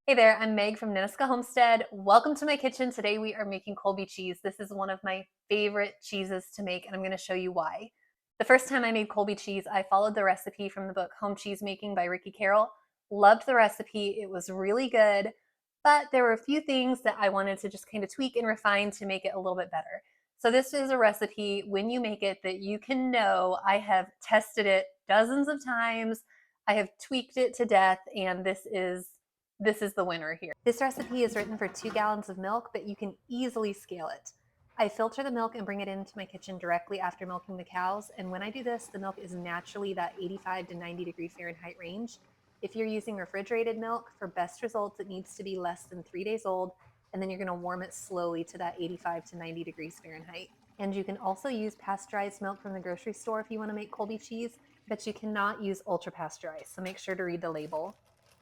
Hey there, I'm Meg from Ninnescah Homestead. Welcome to my kitchen. Today we are making Colby cheese. This is one of my favorite cheeses to make, and I'm going to show you why. The first time I made Colby cheese, I followed the recipe from the book Home Cheese Making by Ricky Carroll. Loved the recipe. It was really good, but there were a few things that I wanted to just kind of tweak and refine to make it a little bit better. So this is a recipe when you make it that you can know I have tested it dozens of times. I have tweaked it to death, and this is the winner here. This recipe is written for 2 gallons of milk, but you can easily scale it. I filter the milk and bring it into my kitchen directly after milking the cows, and when I do this, the milk is naturally that 85 to 90 degree Fahrenheit range. If you're using refrigerated milk, for best results, it needs to be less than 3 days old, and then you're going to warm it slowly to that 85 to 90 degrees Fahrenheit. And you can also use pasteurized milk from the grocery store if you want to make Colby cheese, but you cannot use ultra pasteurized, so make sure to read the label.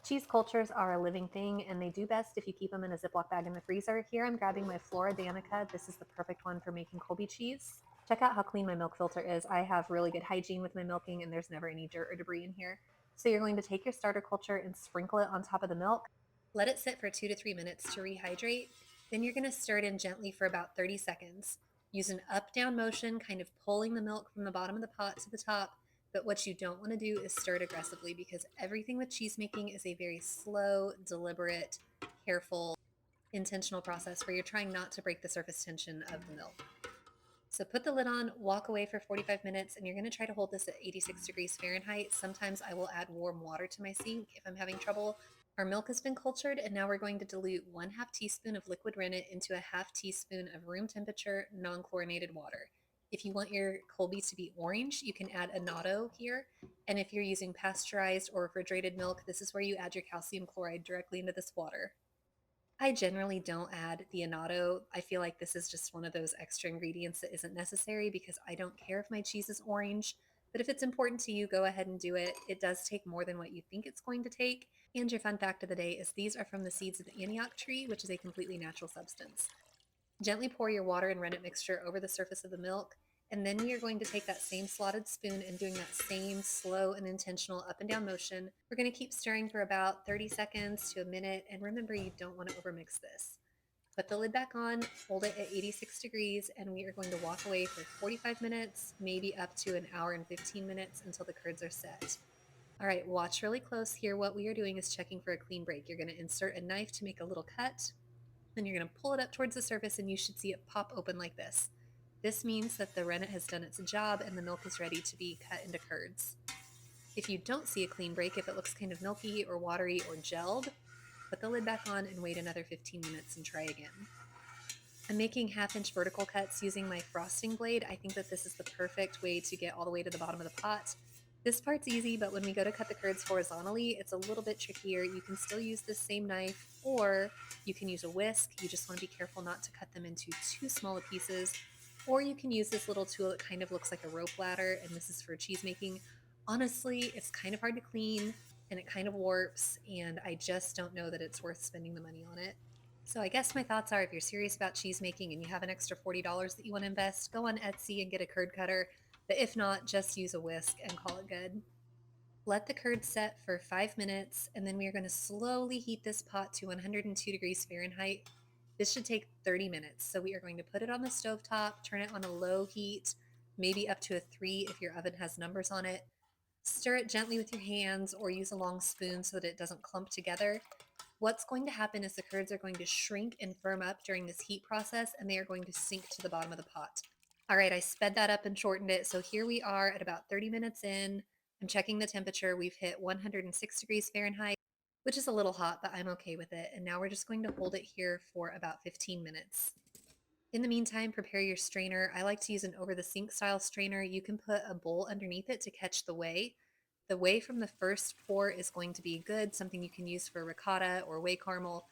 Cheese cultures are a living thing, and they do best if you keep them in a Ziploc bag in the freezer. Here I'm grabbing my Flora Danica. This is the perfect one for making Colby cheese. Check out how clean my milk filter is. I have really good hygiene with my milking, and there's never any dirt or debris in here. So you're going to take your starter culture and sprinkle it on top of the milk. Let it sit for 2 to 3 minutes to rehydrate. Then you're going to stir it in gently for about 30 seconds. Use an up-down motion, kind of pulling the milk from the bottom of the pot to the top. But what you don't want to do is stir it aggressively, because everything with cheese making is a very slow, deliberate, careful, intentional process where you're trying not to break the surface tension of the milk. So put the lid on, walk away for 45 minutes, and you're going to try to hold this at 86 degrees Fahrenheit. Sometimes I will add warm water to my sink if I'm having trouble. Our milk has been cultured, and now we're going to dilute 1/2 teaspoon of liquid rennet into a 1/2 teaspoon of room temperature non-chlorinated water. If you want your Colby to be orange, you can add annatto here. And if you're using pasteurized or refrigerated milk, this is where you add your calcium chloride directly into this water. I generally don't add the annatto. I feel like this is just one of those extra ingredients that isn't necessary, because I don't care if my cheese is orange. But if it's important to you, go ahead and do it. It does take more than what you think it's going to take. And your fun fact of the day is these are from the seeds of the Antioch tree, which is a completely natural substance. Gently pour your water and rennet mixture over the surface of the milk, and then we are going to take that same slotted spoon and doing that same slow and intentional up and down motion. We're going to keep stirring for about 30 seconds to a minute, and remember, you don't want to overmix this. Put the lid back on, hold it at 86 degrees, and we are going to walk away for 45 minutes, maybe up to an hour and 15 minutes until the curds are set. All right, watch really close here. What we are doing is checking for a clean break. You're going to insert a knife to make a little cut. Then you're going to pull it up towards the surface, and you should see it pop open like this. This means that the rennet has done its job and the milk is ready to be cut into curds. If you don't see a clean break, if it looks kind of milky or watery or gelled, put the lid back on and wait another 15 minutes and try again. I'm making 1/2 inch vertical cuts using my frosting blade. I think that this is the perfect way to get all the way to the bottom of the pot. This part's easy, but when we go to cut the curds horizontally, it's a little bit trickier. You can still use this same knife, or you can use a whisk. You just want to be careful not to cut them into too small of pieces. Or you can use this little tool that kind of looks like a rope ladder, and this is for cheese making. Honestly, it's kind of hard to clean, and it kind of warps, and I just don't know that it's worth spending the money on it. So I guess my thoughts are, if you're serious about cheese making and you have an extra $40 that you want to invest, go on Etsy and get a curd cutter. But if not, just use a whisk and call it good. Let the curd set for 5 minutes, and then we are going to slowly heat this pot to 102 degrees Fahrenheit. This should take 30 minutes. So we are going to put it on the stovetop, turn it on a low heat, maybe up to a 3 if your oven has numbers on it. Stir it gently with your hands or use a long spoon so that it doesn't clump together. What's going to happen is the curds are going to shrink and firm up during this heat process, and they are going to sink to the bottom of the pot. All right, I sped that up and shortened it. So here we are at about 30 minutes in. I'm checking the temperature. We've hit 106 degrees Fahrenheit, which is a little hot, but I'm okay with it. And now we're just going to hold it here for about 15 minutes. In the meantime, prepare your strainer. I like to use an over the sink style strainer. You can put a bowl underneath it to catch the whey. The whey from the first pour is going to be good, something you can use for ricotta or whey caramel.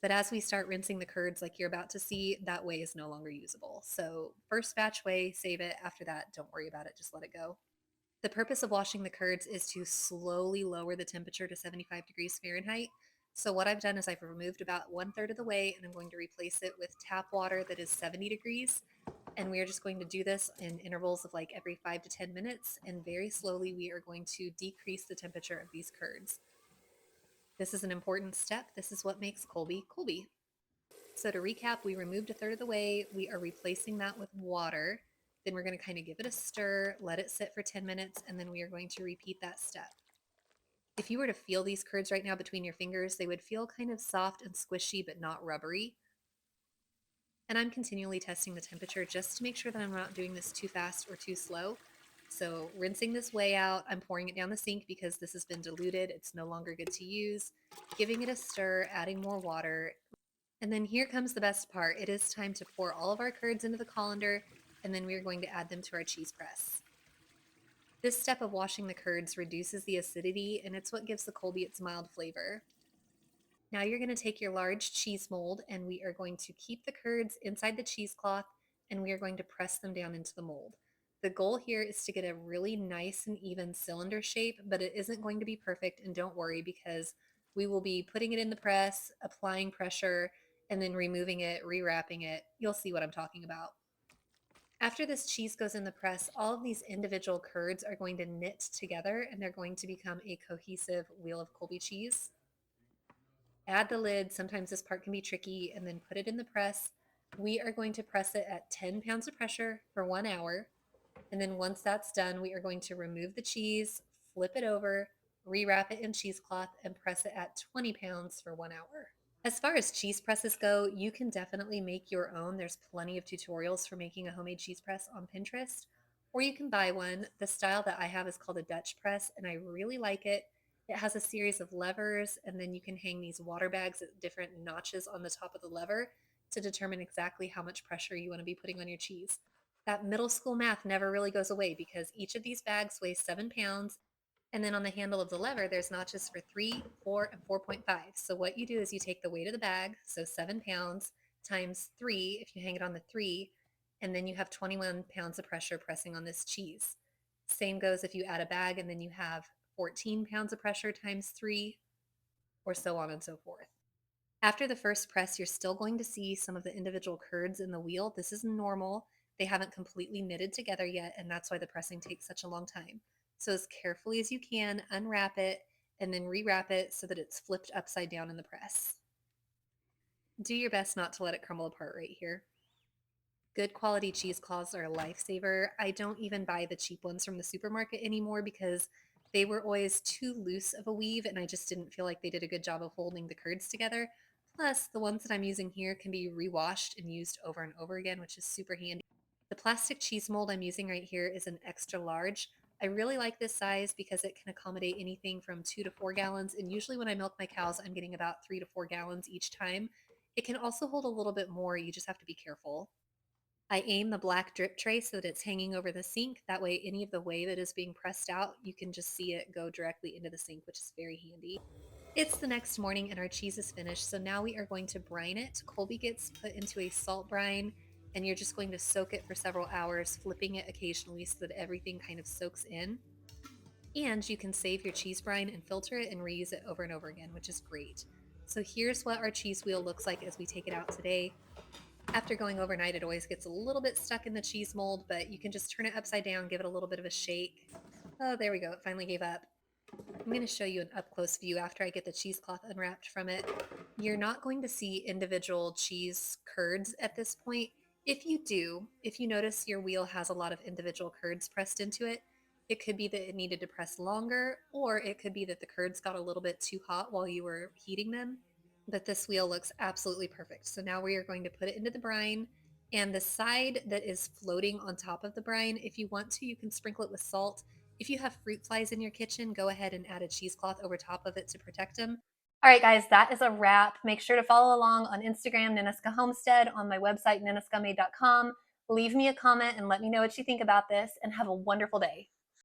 But as we start rinsing the curds, like you're about to see, that whey is no longer usable. So first batch whey, save it. After that, don't worry about it, just let it go. The purpose of washing the curds is to slowly lower the temperature to 75 degrees Fahrenheit. So what I've done is I've removed about 1/3 of the whey, and I'm going to replace it with tap water that is 70 degrees. And we are just going to do this in intervals of like every 5 to 10 minutes. And very slowly, we are going to decrease the temperature of these curds. This is an important step. This is what makes Colby Colby. So to recap, we removed a third of the way. We are replacing that with water. Then we're going to kind of give it a stir, let it sit for 10 minutes, and then we are going to repeat that step. If you were to feel these curds right now between your fingers, they would feel kind of soft and squishy, but not rubbery. And I'm continually testing the temperature just to make sure that I'm not doing this too fast or too slow. So rinsing this whey out, I'm pouring it down the sink because this has been diluted. It's no longer good to use. Giving it a stir, adding more water. And then here comes the best part. It is time to pour all of our curds into the colander, and then we are going to add them to our cheese press. This step of washing the curds reduces the acidity, and it's what gives the Colby its mild flavor. Now you're going to take your large cheese mold, and we are going to keep the curds inside the cheesecloth, and we are going to press them down into the mold. The goal here is to get a really nice and even cylinder shape, but it isn't going to be perfect, and don't worry because we will be putting it in the press, applying pressure, and then removing it, rewrapping it. You'll see what I'm talking about. After this cheese goes in the press, all of these individual curds are going to knit together and they're going to become a cohesive wheel of Colby cheese. Add the lid. Sometimes this part can be tricky, and then put it in the press. We are going to press it at 10 pounds of pressure for 1 hour. And then once that's done, we are going to remove the cheese, flip it over, rewrap it in cheesecloth, and press it at 20 pounds for 1 hour. As far as cheese presses go, you can definitely make your own. There's plenty of tutorials for making a homemade cheese press on Pinterest, or you can buy one. The style that I have is called a Dutch press, and I really like it. It has a series of levers, and then you can hang these water bags at different notches on the top of the lever to determine exactly how much pressure you want to be putting on your cheese. That middle school math never really goes away because each of these bags weighs 7 pounds, and then on the handle of the lever, there's notches for 3, 4, and 4.5. So what you do is you take the weight of the bag, so 7 pounds times 3, if you hang it on the 3, and then you have 21 pounds of pressure pressing on this cheese. Same goes if you add a bag and then you have 14 pounds of pressure times 3, or so on and so forth. After the first press, you're still going to see some of the individual curds in the wheel. This is normal. They haven't completely knitted together yet, and that's why the pressing takes such a long time. So as carefully as you can, unwrap it and then rewrap it so that it's flipped upside down in the press. Do your best not to let it crumble apart right here. Good quality cheesecloths are a lifesaver. I don't even buy the cheap ones from the supermarket anymore because they were always too loose of a weave, and I just didn't feel like they did a good job of holding the curds together. Plus, the ones that I'm using here can be rewashed and used over and over again, which is super handy. The plastic cheese mold I'm using right here is an extra large. I really like this size because it can accommodate anything from 2 to 4 gallons, and usually when I milk my cows, I'm getting about 3 to 4 gallons each time. It can also hold a little bit more, you just have to be careful. I aim the black drip tray so that it's hanging over the sink. That way, any of the whey that is being pressed out, you can just see it go directly into the sink, which is very handy. It's the next morning and our cheese is finished, so now we are going to brine it. Colby gets put into a salt brine, and you're just going to soak it for several hours, flipping it occasionally so that everything kind of soaks in. And you can save your cheese brine and filter it and reuse it over and over again, which is great. So here's what our cheese wheel looks like as we take it out today. After going overnight, it always gets a little bit stuck in the cheese mold, but you can just turn it upside down, give it a little bit of a shake. Oh, there we go. It finally gave up. I'm going to show you an up-close view after I get the cheesecloth unwrapped from it. You're not going to see individual cheese curds at this point. If you do, if you notice your wheel has a lot of individual curds pressed into it, it could be that it needed to press longer, or it could be that the curds got a little bit too hot while you were heating them. But this wheel looks absolutely perfect. So now we are going to put it into the brine, and the side that is floating on top of the brine, if you want to, you can sprinkle it with salt. If you have fruit flies in your kitchen, go ahead and add a cheesecloth over top of it to protect them. All right, guys, that is a wrap. Make sure to follow along on Instagram, Ninnescah Homestead, on my website, ninnescahmade.com. Leave me a comment and let me know what you think about this, and have a wonderful day.